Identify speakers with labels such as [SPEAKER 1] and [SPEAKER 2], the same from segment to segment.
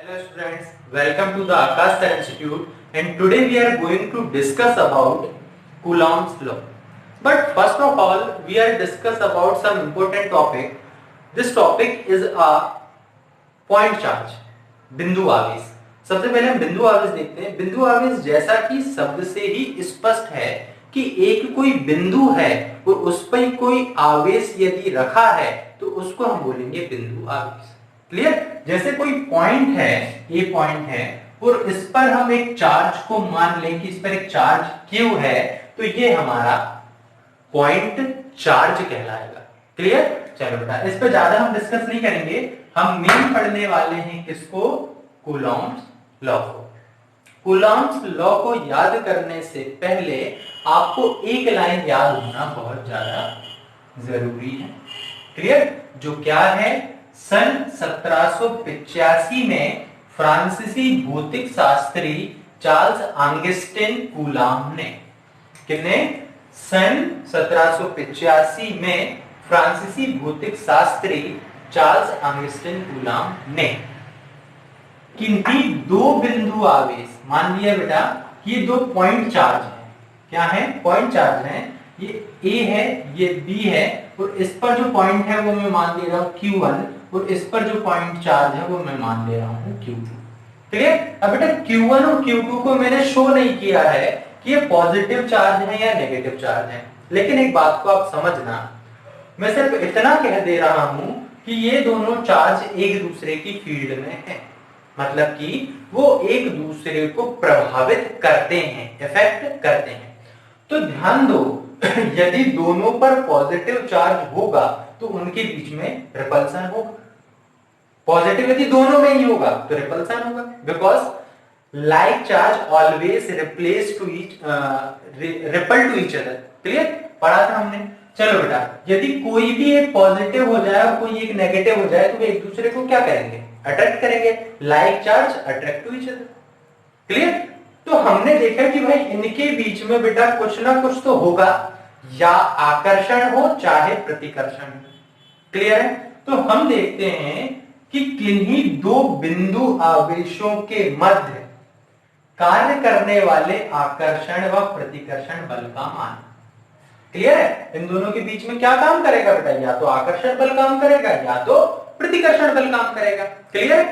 [SPEAKER 1] Hello students, welcome to the Akash Sir Institute and today we are going to discuss about Coulomb's law. But first of all, we are discuss about some important topic. This topic is a point charge, बिंदु आवेश. सबसे पहले हम बिंदु आवेश देखते हैं. बिंदु आवेश जैसा कि शब्द से ही स्पष्ट है कि एक कोई बिंदु है और उस पर कोई आवेश यदि रखा है तो उसको हम बोलेंगे बिंदु आवेश. क्लियर? जैसे कोई पॉइंट है, ये पॉइंट है और इस पर हम एक चार्ज को मान लें कि इस पर एक चार्ज Q है, तो ये हमारा पॉइंट चार्ज कहलाएगा. क्लियर? चलो बेटा, इस पर ज्यादा हम डिस्कस नहीं करेंगे. हम मेन पढ़ने वाले हैं किसको? कूलॉम्स लॉ को. कूलॉम्स लॉ को याद करने से पहले आपको एक लाइन याद होना बहुत ज्यादा जरूरी है. क्लियर? जो क्या है? सन 1785 में फ्रांसीसी भौतिक शास्त्री चार्ल्स ऑगस्टिन कूलॉम ने, कितने? सन 1785 में फ्रांसीसी भौतिक शास्त्री चार्ल्स ऑगस्टिन कूलॉम ने किन्हीं दो बिंदु आवेश, मान लिया बेटा कि ये दो पॉइंट चार्ज है. क्या है? पॉइंट चार्ज है. ये A है, ये B है और इस पर जो पॉइंट है वो मैं मान ले रहा हूं Q1 और इस पर जो पॉइंट चार्ज है वो मैं मान ले रहा हूं Q2. क्लियर? अब बेटा Q1 और Q2 को मैंने शो नहीं किया है कि ये पॉजिटिव चार्ज है या नेगेटिव चार्ज है, लेकिन एक बात को आप समझना, मैं सिर्फ इतना कह दे रहा हूं कि ये दोनों चार्ज एक दूसरे की फील्ड में है, मतलब कि वो एक दूसरे को प्रभावित करते हैं, इफेक्ट करते हैं. तो ध्यान दो, यदि दोनों पर पॉजिटिव चार्ज होगा तो उनके बीच में रिपल्सन होगा. पॉजिटिव यदि दोनों में ही होगा तो रिपल्सन होगा, because like charge always repel to each repel to each other. Clear? पढ़ा था हमने. चलो बेटा, यदि कोई भी एक पॉजिटिव हो जाए और कोई एक नेगेटिव हो जाए तो वे एक दूसरे को क्या करेंगे? अट्रैक्ट करेंगे. Like charge attract to each other. Clear? तो हमने देखा कि भाई इनके बीच में बेटा कुछ ना कुछ तो होगा, या आकर्षण हो चाहे प्रतिकर्षण हो. क्लियर है? तो हम देखते हैं कि किन्हीं दो बिंदु आवेशों के मध्य कार्य करने वाले आकर्षण व प्रतिकर्षण बल का मान. क्लियर है? इन दोनों के बीच में क्या काम करेगा बेटा? या तो आकर्षण बल काम करेगा या तो प्रतिकर्षण बल काम करेगा. क्लियर?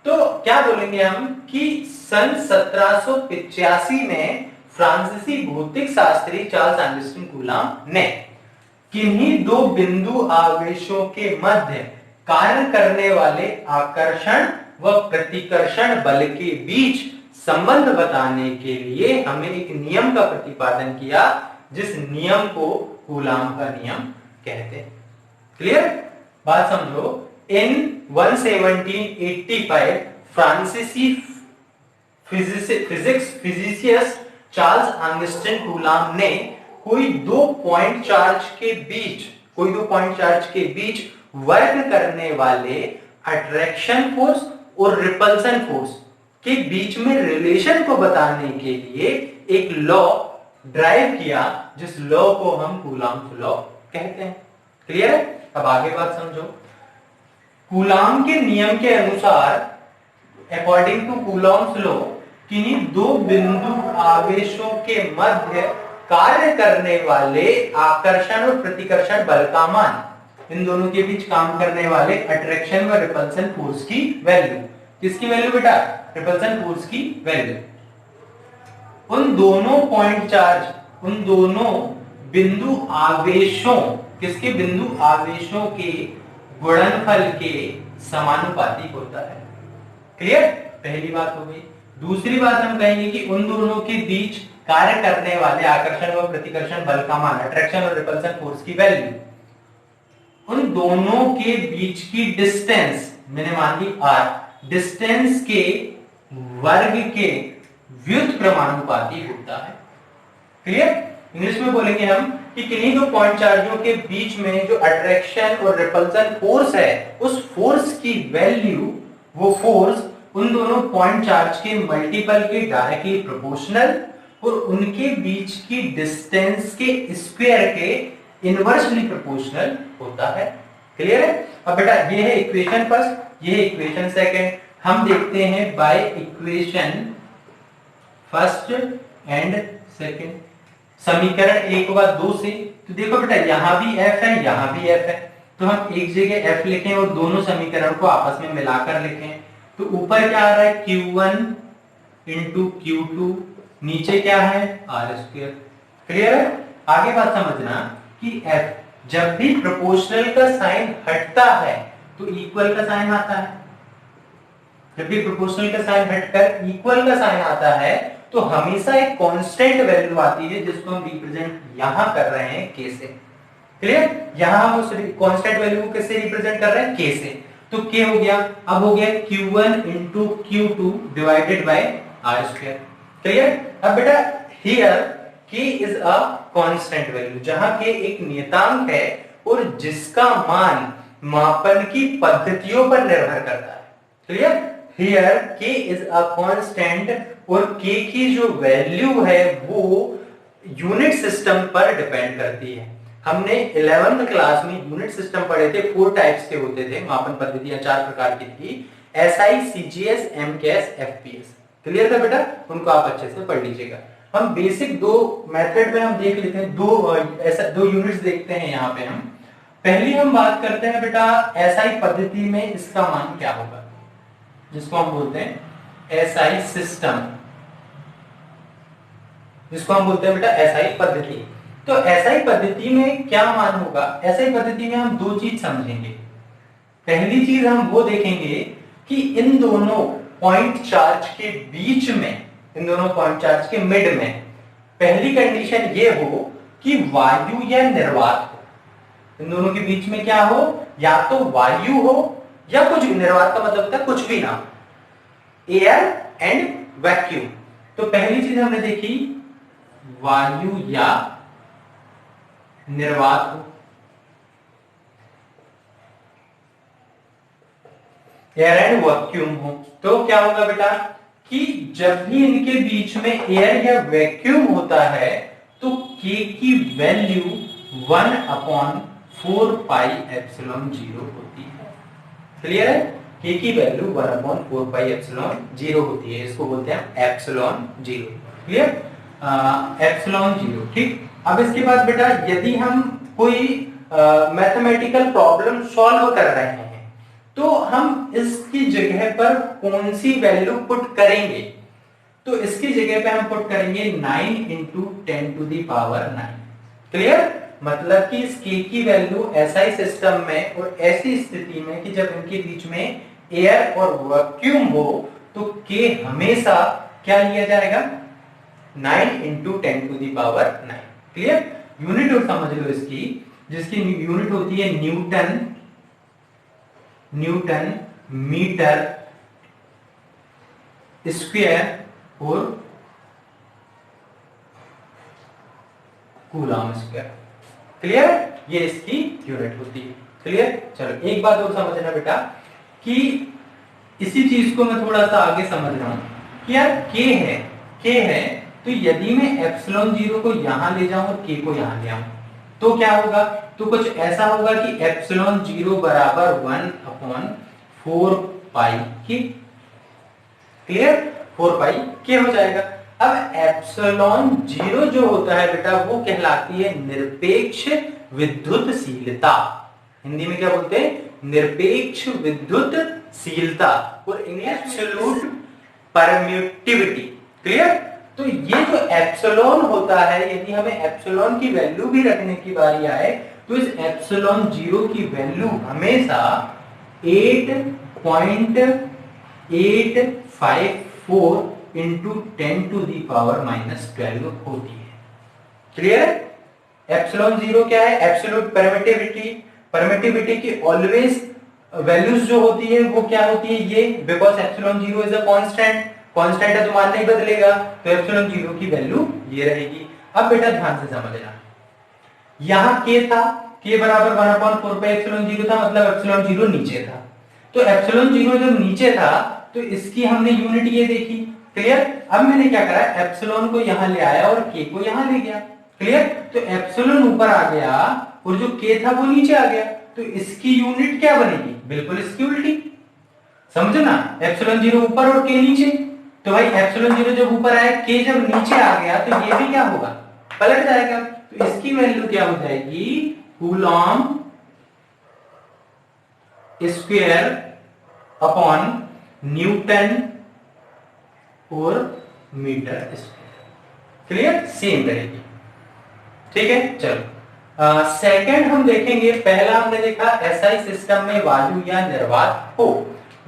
[SPEAKER 1] तो क्या बोलेंगे हम कि सन 1785 में फ्रांसीसी भौतिक शास्त्री चार्ल्स ऑगस्टिन कूलॉम ने किन्हीं दो बिंदु आवेशों के मध्य कार्य करने वाले आकर्षण व प्रतिकर्षण बल के बीच संबंध बताने के लिए हमें एक नियम का प्रतिपादन किया, जिस नियम को कूलॉम का नियम कहते हैं. क्लियर? बात समझो. In 1785 फ्रांसीसी फिजिसिस्ट चार्ल्स ऑगस्टिन कूलॉम ने कोई दो पॉइंट चार्ज के बीच वर्क करने वाले अट्रैक्शन फोर्स और रिपल्सन फोर्स के बीच में रिलेशन को बताने के लिए एक लॉ ड्राइव किया, जिस लॉ को हम कूलॉम्स लॉ कहते हैं. क्लियर है? अब आगे बात समझो. कूलॉम के नियम के अनुसार, अकॉर्डिंग टू कूलॉम्स लॉ, किन्हीं दो बिंदु आवेशों के मध्य कार्य करने वाले आकर्षण और प्रतिकर्षण बल का मान, इन दोनों के बीच काम करने वाले अट्रैक्शन व रिपल्सन फोर्स की वैल्यू. किसकी वैल्यू बेटा? रिपल्सन फोर्स की वैल्यू. उन दोनों पॉइंट चार्ज, उन दोनों बिंदु आवेशों, किसके? बिंदु आवेशों के गुणनफल के समानुपाती होता है. क्लियर? पहली बात हो गई. दूसरी बात हम कहेंगे कि उन दोनों के बीच कार्य करने वाले आकर्षण व प्रतिकर्षण बल का मान, अट्रैक्शन और रिपल्सन फोर्स की वैल्यू, उन दोनों के बीच की डिस्टेंस, मैंने मान ली r, डिस्टेंस के वर्ग के व्युत्क्रमानुपाती होता है. क्लियर? इंग्लिश में बोलेंगे हम कि किन्हीं दो पॉइंट चार्जों के बीच में जो अट्रैक्शन और रिपल्सन फोर्स है, उस फोर्स की वैल्यू, वो फोर्स उन दोनों पॉइंट चार्ज के मल्टीपल के डायरेक्टली प्रोपोर्शनल और उनके बीच की डिस्टेंस के स्क्वायर के इनवर्सली प्रोपोर्शनल होता है. क्लियर है? अब बेटा ये है इक्वेशन फर्स्ट, ये है इक्वेशन सेकंड. हम देखते हैं by equation first and second, समीकरण 1 व 2 से। तो देखो बेटा यहां भी f है, यहां भी f है, तो हम एक जगह f लिखें और दोनों समीकरण को आपस में मिलाकर लिखें। तो ऊपर क्या आ रहा है q1 इंटू q2, नीचे क्या है r²। क्लियर है? आगे बात समझना कि f जब भी प्रोपोर्शनल का साइन हटता है तो इक्वल का साइन आता है। जब भी प्रोपोर्शनल का साइन हटकर इक्वल का साइन आता है तो हमेशा एक कांस्टेंट वैल्यू आती है जिसको हम रिप्रेजेंट यहां कर रहे हैं k से। क्लियर? यहां हम उस कांस्टेंट वैल्यू को किससे रिप्रेजेंट कर रहे हैं? k से। तो k हो गया, अब हो गया q1 into q2 divided bye r²। Clear? अब बेटा here k is a constant value, जहां k एक नियतांक है और जिसका मान मापन की पद्धतियों पर निर्भर करता है। Clear? Here k is a constant और k की जो वैल्यू है वो यूनिट सिस्टम पर डिपेंड करती है। हमने 11th क्लास में यूनिट सिस्टम पढ़े थे, 4 टाइप्स के होते थे, मापन पद्धतियां 4 प्रकार की थी, SI, CGS, MKS, FPS। Clear था बेटा? उनको आप अच्छे से पढ़ लीजिएगा। हम बेसिक 2 मेथड में हम देख लेते हैं, दो यूनिट्स देखते हैं यहाँ पे हम। पहली हम बात करते हैं बेटा SI पद्धति में इसका मान क्या होगा, जिसको हम बोलते हैं SI सिस्टम, जिसको हम बोलते हैं बेटा SI पद्धति। तो SI पद्धति में क्या मान होगा? SI पद्धति में हम 2 चीज समझेंगे। पहली चीज हम वो देखेंगे कि इन दोनों पॉइंट चार्ज के बीच में, इन दोनों पॉइंट चार्ज के मिड में पहली कंडीशन ये हो कि वायु या निर्वात हो। इन दोनों के बीच में क्या हो? या तो वायु हो या कुछ भी, निर्वात का मतलब होता है कुछ भी ना, एयर एंड वैक्यूम। तो पहली चीज हमने देखी वायु या निर्वात हो, एयर एंड वैक्यूम हो। तो क्या होगा बेटा कि जब भी इनके बीच में एयर या वैक्यूम होता है तो k की वैल्यू 1/4 पाई एप्सिलॉन 0 होती है। क्लियर है? k की वैल्यू 1/4 पाई एप्सिलॉन 0 होती है, इसको बोलते हैं एप्सिलॉन 0। क्लियर? एप्सिलॉन 0। ठीक। अब इसके बाद बेटा यदि हम कोई मैथमेटिकल प्रॉब्लम सॉल्व कर रहे हैं तो हम इसकी जगह पर कौन सी वैल्यू पुट करेंगे? तो इसकी जगह पे हम पुट करेंगे 9 इंटू 10⁹9। क्लियर? मतलब कि इस k की वैल्यू SI सिस्टम में और ऐसी स्थिति में कि जब इनके बीच में एयर और वैक्यूम हो तो k हमेशा क्या लिया जाएगा? 9 इंटू 10⁹9। क्लियर? यूनिट और समझ लो इसकी, जिसकी यूनिट होती है न्यूटन, न्यूटन मीटर स्क्वायर और कूलम स्क्वायर। क्लियर? ये इसकी यूनिट होती है। क्लियर? चलो एक बात और समझना बेटा कि इसी चीज को मैं थोड़ा सा आगे समझ रहा हूं कि यार k है तो यदि मैं एप्सिलॉन 0 को यहां ले जाऊं और k को यहां ले आऊं तो क्या होगा? तो कुछ ऐसा होगा कि एप्सिलॉन 0 बराबर 1/4 पाई k। क्लियर? 4 पाई k हो जाएगा। अब एप्सिलॉन 0 जो होता है बेटा वो कहलाती है निरपेक्ष विद्युतशीलता। हिंदी में क्या बोलते हैं? निरपेक्ष विद्युतशीलता और इंग्लिश एब्सोल्यूट परम्यूटिविटी। क्लियर? तो ये जो एप्सिलॉन होता है, यदि हमें एप्सिलॉन की वैल्यू भी रखने की बारी आए तो इस एप्सिलॉन 0 की वैल्यू हमेशा 8.854 इंटू 10⁻⁻12 होती है। क्लियर? एप्सिलॉन 0 क्या है? Absolute permittivity. परमिटिविटी की ऑलवेज वैल्यूज जो होती है वो क्या होती है? ये, because epsilon 0 is a constant, constant है तो मान नहीं बदलेगा, तो एप्सिलॉन 0 की वैल्यू ये रहेगी। अब बेटा ध्यान से समझना, यहां k था, k बराबर 1/4 पाई एप्सिलॉन 0 था, मतलब एप्सिलॉन 0 नीचे था। तो एप्सिलॉन 0 जब नीचे था तो इसकी हमने यूनिट ये देखी। क्लियर? अब मैंने क्या करा? एप्सिलॉन को यहां ले आया और k को यहां ले गया। क्लियर? तो एप्सिलॉन ऊपर आ गया और जो k था वो नीचे आ गया, तो इसकी यूनिट क्या बनेगी? बिल्कुल इसकी उल्टी। समझो ना, एप्सिलॉन 0 ऊपर और के नीचे। तो भाई एप्सिलॉन 0 जब ऊपर आया, के जब नीचे आ गया, तो ये भी क्या होगा, पलट जाएगा। तो इसकी वैल्यू क्या हो जाएगी, कूलॉम स्क्वायर अपॉन न्यूटन और मीटर स्क्वायर। क्लियर, सेम रहेगी। ठीक है, चलो सेकंड हम देखेंगे। पहला हमने देखा एसआई सिस्टम में वायु या निर्वात हो।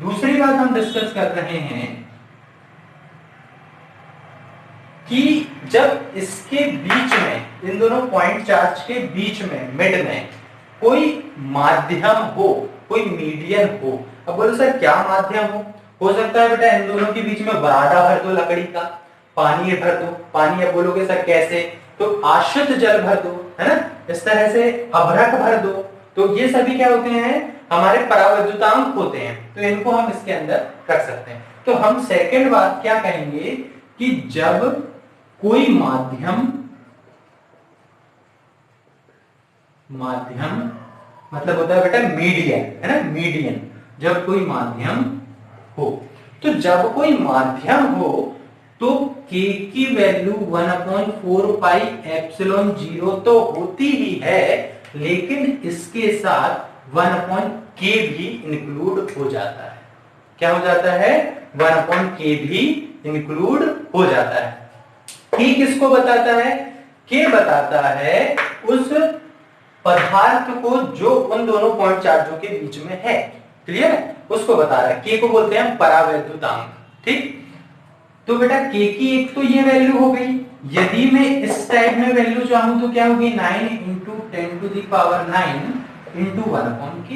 [SPEAKER 1] दूसरी बात हम डिस्कस कर रहे हैं कि जब इसके बीच में, इन दोनों पॉइंट चार्ज के बीच में, मिड में कोई माध्यम हो, कोई मीडियन हो। अब बोलो सर क्या माध्यम हो सकता है बेटा, इन दोनों के बीच में बराडा भर दो लकड़ी का, पानी भर दो। पानी, अब बोलोगे सर कैसे, तो आश्रित जल भर दो, है ना, इस तरह से अभ्रक भर दो। तो ये सभी क्या होते हैं, हमारे परावैद्युतांक होते हैं, तो इनको हम इसके अंदर रख सकते हैं। तो हम सेकंड बात क्या कहेंगे कि जब कोई माध्यम मतलब होता है बेटा मीडियन, है ना, मीडियन। जब कोई माध्यम हो, तो जब कोई माध्यम हो तो k की वैल्यू 1/4 पाई एप्सिलॉन 0 तो होती ही है, लेकिन इसके साथ 1/k भी इंक्लूड हो जाता है। क्या हो जाता है, 1/k भी इंक्लूड हो जाता है। k किसको बताता है, k बताता है उस पदार्थ को जो उन दोनों पॉइंट चार्जों के बीच में है। क्लियर है, उसको बता रहा है। k को बोलते हैं परावैद्युतांक। ठीक, तो बेटा k की एक तो ये वैल्यू हो गई। यदि मैं इस टाइप में वैल्यू चाहूं तो क्या होगी, 9 × 10⁹ into 1/k।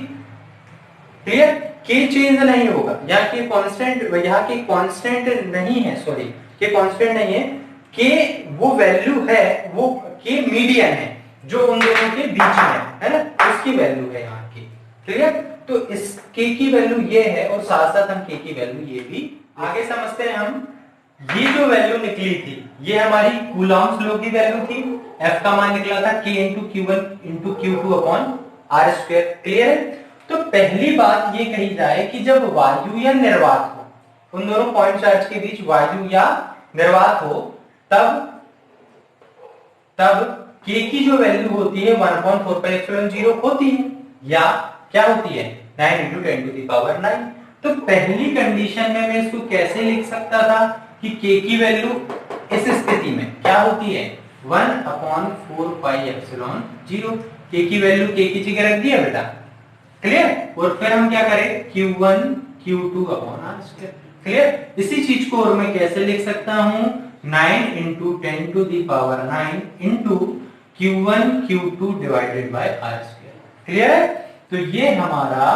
[SPEAKER 1] Clear, k change नहीं होगा, यहाँ k कांस्टेंट, यहाँ k कांस्टेंट नहीं है, सॉरी k कांस्टेंट नहीं है, k वो वैल्यू है, वो k मीडियन है जो उन दोनों के बीच में है ना, उसकी वैल्यू है यहाँ की। क्लियर, तो इस k की वैल्यू ये है, और साथ साथ हम k की वैल्यू ये भी आगे समझते हैं। हम ये जो वैल्यू निकली थी, ये हमारी कूलॉम्स लॉ की वैल्यू थी। f का मान निकला था k × q1 × q2 upon r²। Clear है, तो पहली बात ये कही जाए कि जब वायु या निर्वात हो, उन दोनों पॉइंट चार्ज के बीच वायु या निर्वात हो, तब k की जो वैल्यू होती है 1/4 पाई एप्सिलॉन 0 होती है, या क्या होती है, 9 × 10⁹। तो पहली कंडीशन में मैं इसको कैसे लिख सकता था कि k की वैल्यू इस स्थिति में क्या होती है, 1/4 पाई एप्सिलॉन 0। k की वैल्यू k की जगह रख दिया बेटा। क्लियर, और फिर हम क्या करें, q1 q2 upon r²। Clear, इसी चीज को और मैं कैसे लिख सकता हूं, 9 × 10⁹ into q1 q2 divided bye r²। Clear है, तो ये हमारा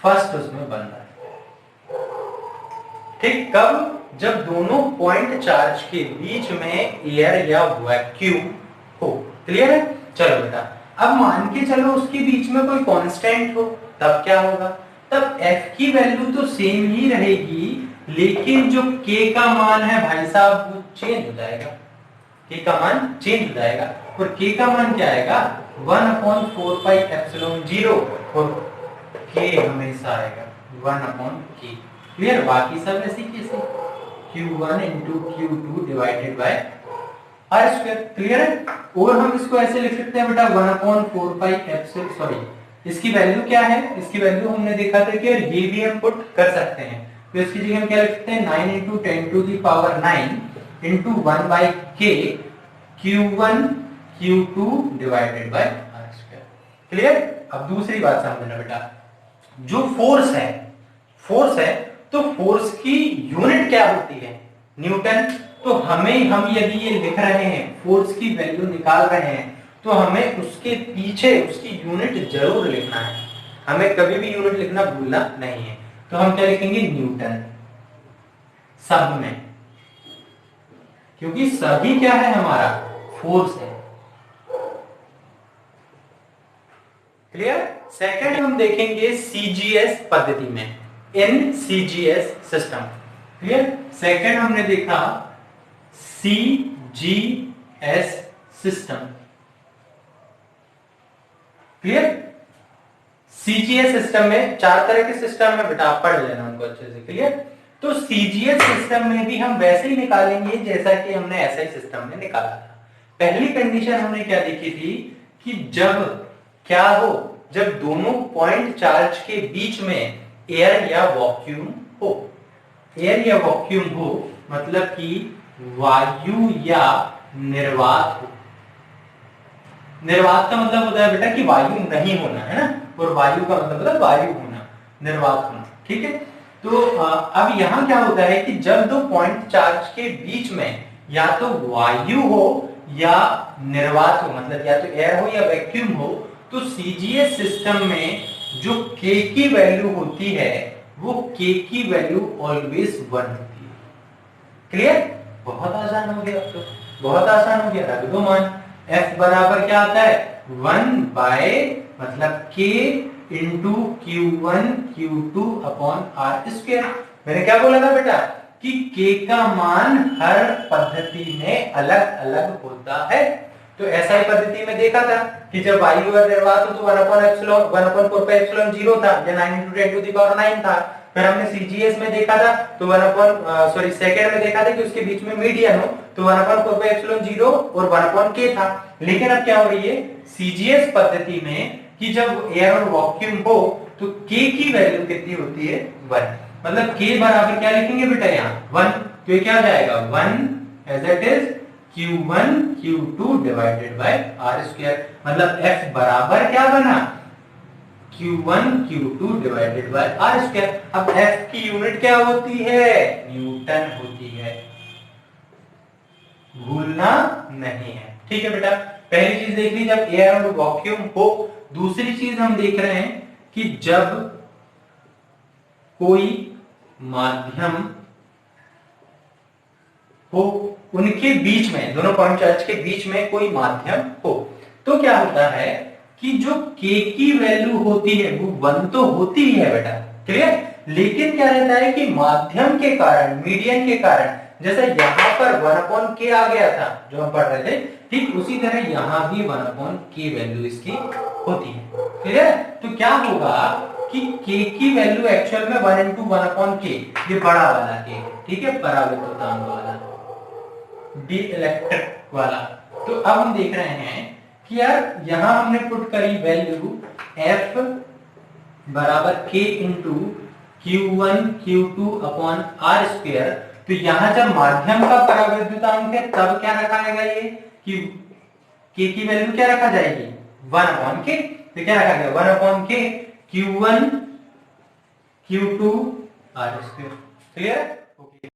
[SPEAKER 1] फर्स्ट उसमें बन रहा है। ठीक, कब, जब दोनों पॉइंट चार्ज के बीच में एयर या वैक्यूम हो। क्लियर है, चलो बेटा, अब मान के चलो उसके बीच में कोई कांस्टेंट हो, तब क्या होगा, तब f की वैल्यू तो सेम ही रहेगी, लेकिन जो k का मान है भाई साहब वो चेंज हो जाएगा। k का मान चेंज हो जाएगा, और k का मान क्या आएगा, 1/4 पाई एप्सिलॉन 0, और k हमेशा आएगा 1/k। क्लियर, बाकी सब ऐसे कैसे, q1 × q2 divided bye r²। Clear है, और हम इसको ऐसे लिख सकते हैं बेटा 1/4 पाई एप्सिलॉन, सॉरी इसकी वैल्यू क्या है, इसकी वैल्यू हमने देखा था कि ये भी हम पुट कर सकते हैं। तो इसकी जगह हम क्या लिख सकते हैं, 9 × 10⁹ into 1/k q1 q2 divided bye r²। Clear, अब दूसरी बात समझना बेटा, जो फोर्स है, तो फोर्स की यूनिट क्या होती है, न्यूटन। तो हम यदि ये लिख रहे हैं, फोर्स की वैल्यू निकाल रहे हैं, तो हमें उसके पीछे उसकी यूनिट जरूर लिखना है। हमें कभी भी यूनिट लिखना भूलना नहीं है। तो हम क्या लिखेंगे, न्यूटन सब में, क्योंकि सभी क्या है, हमारा फोर्स है। क्लियर, सेकंड हम देखेंगे सीजीएस पद्धति में, in CGS system. Clear, second हमने देखा CGS system. Clear, CGS system में 4 तरह के सिस्टम में बेटा आप पढ़ लेना उनको अच्छे से, क्लियर। तो सीजीएस सिस्टम में भी हम वैसे ही निकालेंगे जैसा कि हमने एसआई सिस्टम में निकाला था। पहली कंडीशन हमने क्या देखी थी कि जब क्या हो, जब दोनों पॉइंट चार्ज के बीच में एयर या वैक्यूम हो। एयर या वैक्यूम हो मतलब कि वायु या निर्वात हो। निर्वात का मतलब होता है बेटा कि वायु नहीं होना, है ना, और वायु का मतलब होता है वायु होना, निर्वात होना, ठीक है। तो अब यहां क्या होता है कि जब दो पॉइंट चार्ज के बीच में या तो वायु हो या निर्वात हो, मतलब या तो एयर हो या वैक्यूम हो, तो सीजीएस सिस्टम में जो k की वैल्यू होती है वो k की वैल्यू ऑलवेज 1 होती है। क्लियर, बहुत आसान हो गया, तो बहुत आसान हो गया। रख दो मान, f बराबर क्या आता है 1 बाय मतलब k into Q1 Q2 upon r square. मैंने क्या बोला था बेटा कि k का मान हर पद्धति में अलग अलग होता है। तो ऐसा ही पद्धति में देखा था कि जब वायु और निर्वात हो तो 1/4 था या 9 × 10 टू द पावर 9 था। फिर हमने सीजीएस में देखा था तो सेकंड में देखा था कि उसके बीच में मीडियन हो तो 1/4 और 1/k था। लेकिन अब क्या हो रही है सीजीएस पद्धति में कि जब एयर और वैक्यूम हो तो k की वैल्यू कितनी होती है 1। मतलब k बराबर क्या लिखेंगे बेटा यहाँ 1, तो ये क्या हो जाएगा 1 as it is Q1 Q2 divided by r square. मतलब f बराबर क्या बना Q1 Q2 divided by r square. अब f की यूनिट क्या होती है न्यूटन होती है, भूलना नहीं है, ठीक है बेटा। पहली चीज देख ली जब एयर और वैक्यूम हो। दूसरी चीज हम देख रहे हैं कि जब कोई माध्यम हो, उनके बीच में दोनों पॉइंट चार्ज के बीच में कोई माध्यम हो तो क्या होता है कि जो k की वैल्यू होती है वो 1 तो होती ही है बेटा, क्लियर। लेकिन क्या रहता है कि माध्यम के कारण, मीडियन के कारण, जैसे यहां पर 1/k आ गया था जो हम पढ़ रहे थे, ठीक उसी तरह यहां भी 1/k वैल्यू इसकी होती है, क्लियर। तो क्या होगा कि k की वैल्यू एक्चुअल में 1 × 1/k, ये बड़ा वाला k, ठीक है, परावर्तनांक वाला, डी इलेक्ट्रिक वाला। तो अब हम देख रहे हैं कि यार यहां हमने पुट करी वैल्यू f बराबर k into Q1 Q2 upon r square. तो यहां जब माध्यम का परावैद्युतांक है तब क्या रखा जाएगा ये कि k की वैल्यू क्या रखा जाएगी 1/k। तो क्या रखा गया 1/k Q1 Q2 are square, clear. Okay.